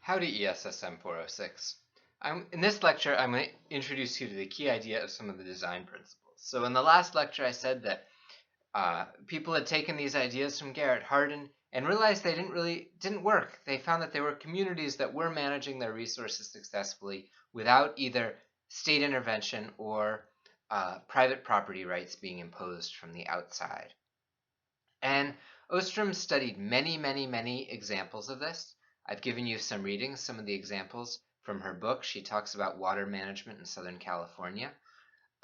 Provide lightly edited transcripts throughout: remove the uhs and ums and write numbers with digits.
Howdy ESSM 406. In this lecture, I'm going to introduce you to the key idea of some of the design principles. So in the last lecture, I said that people had taken these ideas from Garrett Hardin and realized they didn't work. They found that there were communities that were managing their resources successfully without either state intervention or private property rights being imposed from the outside. And Ostrom studied many examples of this. I've given you some readings, some of the examples from her book. She talks about water management in Southern California,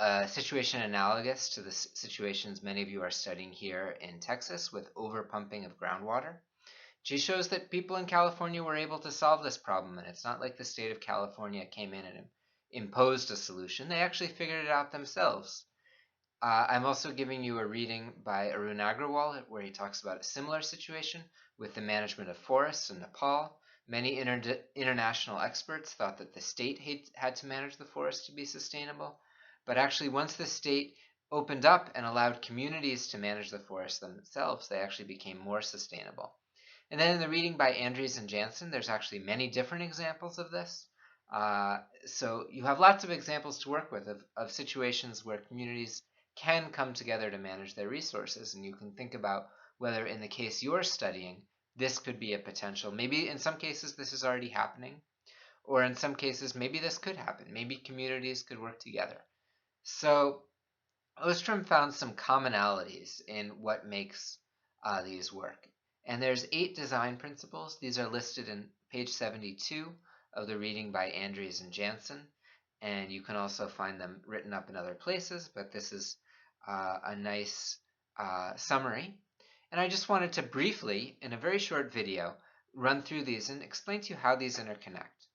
a situation analogous to the situations many of you are studying here in Texas with overpumping of groundwater. She shows that people in California were able to solve this problem, and it's not like the state of California came in and imposed a solution. They actually figured it out themselves. I'm also giving you a reading by Arun Agrawal where he talks about a similar situation with the management of forests in Nepal. Many international experts thought that the state had to manage the forest to be sustainable, but actually once the state opened up and allowed communities to manage the forest themselves, they actually became more sustainable. And then in the reading by Andrews and Jansen, there's actually many different examples of this. So you have lots of examples to work with of situations where communities can come together to manage their resources. And you can think about whether in the case you're studying, this could be a potential. Maybe in some cases this is already happening, or in some cases maybe this could happen. Maybe communities could work together. So Ostrom found some commonalities in what makes these work. And there's 8 design principles. These are listed in page 72 of the reading by Andrews and Jansen. And you can also find them written up in other places, but this is a nice summary. And I just wanted to briefly, in a very short video, run through these and explain to you how these interconnect.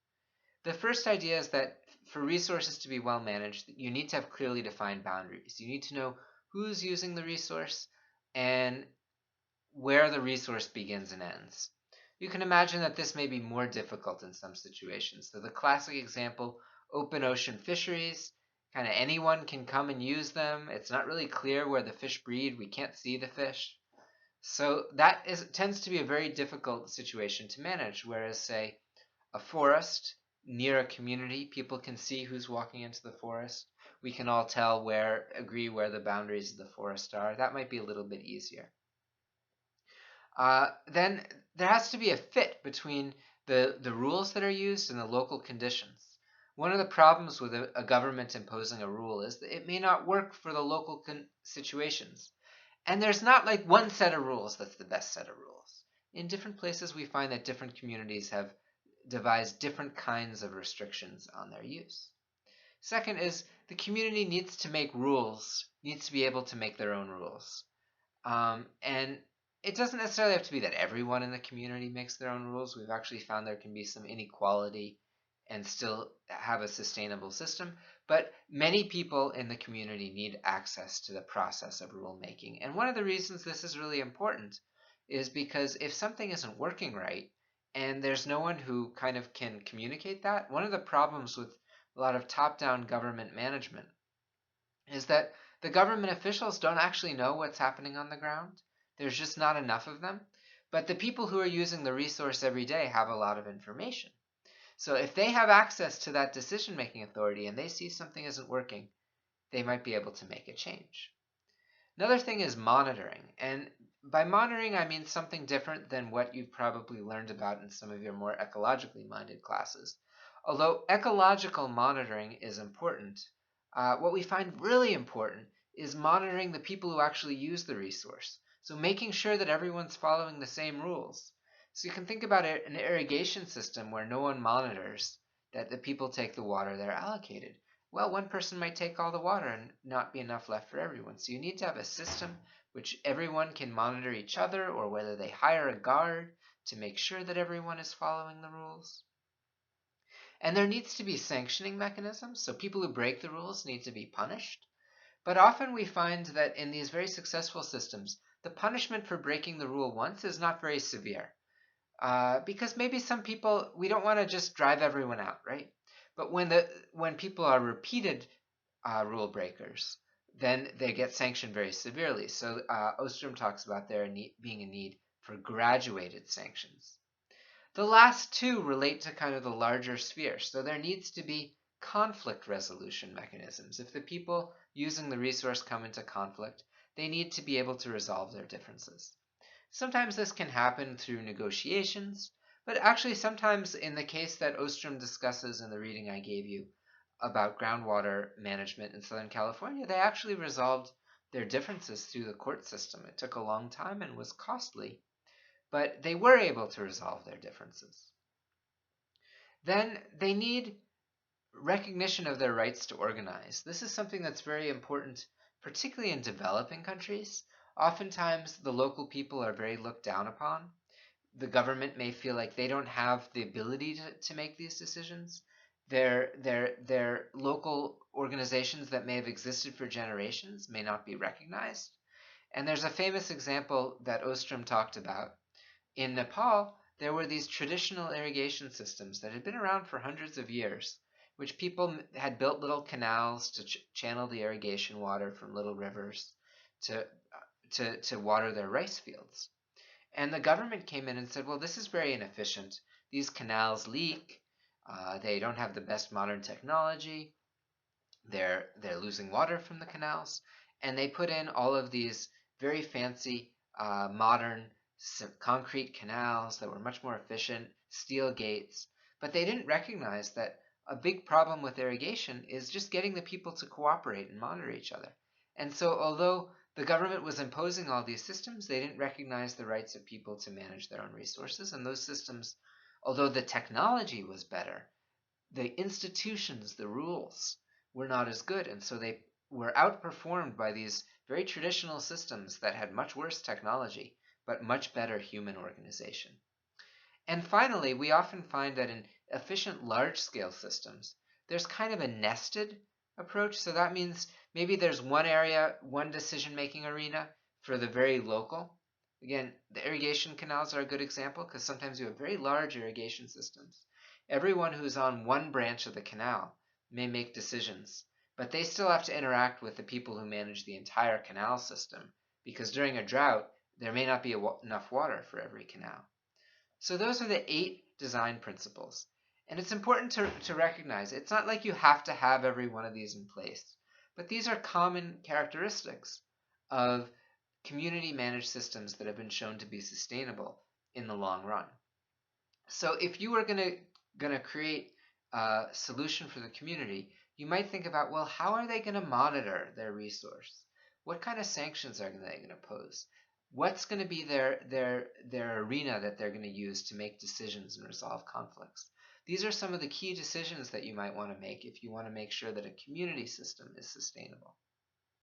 The first idea is that for resources to be well managed, you need to have clearly defined boundaries. You need to know who's using the resource and where the resource begins and ends. You can imagine that this may be more difficult in some situations. So the classic example, open ocean fisheries, kind of anyone can come and use them. It's not really clear where the fish breed. We can't see the fish. So that tends to be a very difficult situation to manage, whereas, say, a forest near a community, people can see who's walking into the forest. We can all agree where the boundaries of the forest are. That might be a little bit easier. Then there has to be a fit between the rules that are used and the local conditions. One of the problems with a government imposing a rule is that it may not work for the local situations. And there's not like one set of rules that's the best set of rules. In different places, we find that different communities have devised different kinds of restrictions on their use. Second is the community needs to make rules, needs to be able to make their own rules. And it doesn't necessarily have to be that everyone in the community makes their own rules. We've actually found there can be some inequality and still have a sustainable system. But many people in the community need access to the process of rulemaking. And one of the reasons this is really important is because if something isn't working right and there's no one who kind of can communicate that, one of the problems with a lot of top-down government management is that the government officials don't actually know what's happening on the ground. There's just not enough of them. But the people who are using the resource every day have a lot of information. So if they have access to that decision-making authority and they see something isn't working, they might be able to make a change. Another thing is monitoring. And by monitoring, I mean something different than what you've probably learned about in some of your more ecologically minded classes. Although ecological monitoring is important, what we find really important is monitoring the people who actually use the resource. So making sure that everyone's following the same rules. So you can think about an irrigation system where no one monitors that the people take the water they're allocated. Well, one person might take all the water and not be enough left for everyone. So you need to have a system which everyone can monitor each other, or whether they hire a guard to make sure that everyone is following the rules. And there needs to be sanctioning mechanisms, so people who break the rules need to be punished. But often we find that in these very successful systems, the punishment for breaking the rule once is not very severe. Because maybe some people, we don't want to just drive everyone out, right? But when people are repeated rule breakers, then they get sanctioned very severely. So Ostrom talks about there being a need for graduated sanctions. The last two relate to kind of the larger sphere. So there needs to be conflict resolution mechanisms. If the people using the resource come into conflict, they need to be able to resolve their differences. Sometimes this can happen through negotiations, but actually sometimes in the case that Ostrom discusses in the reading I gave you about groundwater management in Southern California, they actually resolved their differences through the court system. It took a long time and was costly, but they were able to resolve their differences. Then they need recognition of their rights to organize. This is something that's very important, particularly in developing countries. Oftentimes, the local people are very looked down upon. The government may feel like they don't have the ability to make these decisions. Their local organizations that may have existed for generations may not be recognized. And there's a famous example that Ostrom talked about. In Nepal, there were these traditional irrigation systems that had been around for hundreds of years, which people had built little canals to channel the irrigation water from little rivers to water their rice fields. And the government came in and said, well, this is very inefficient. These canals leak. They don't have the best modern technology. They're losing water from the canals. And they put in all of these very fancy, modern concrete canals that were much more efficient, steel gates. But they didn't recognize that a big problem with irrigation is just getting the people to cooperate and monitor each other. And so although the government was imposing all these systems, they didn't recognize the rights of people to manage their own resources. And those systems, although the technology was better, the institutions, the rules, were not as good. And so they were outperformed by these very traditional systems that had much worse technology, but much better human organization. And finally, we often find that in efficient large-scale systems, there's kind of a nested approach. So that means maybe there's one area, one decision-making arena for the very local. Again, the irrigation canals are a good example because sometimes you have very large irrigation systems. Everyone who's on one branch of the canal may make decisions, but they still have to interact with the people who manage the entire canal system because during a drought, there may not be enough water for every canal. So those are the 8 design principles. And it's important to recognize it's not like you have to have every one of these in place, but these are common characteristics of community managed systems that have been shown to be sustainable in the long run. So if you were going to create a solution for the community, you might think about, well, how are they going to monitor their resource? What kind of sanctions are they going to pose? What's going to be their arena that they're going to use to make decisions and resolve conflicts? These are some of the key decisions that you might want to make if you want to make sure that a community system is sustainable.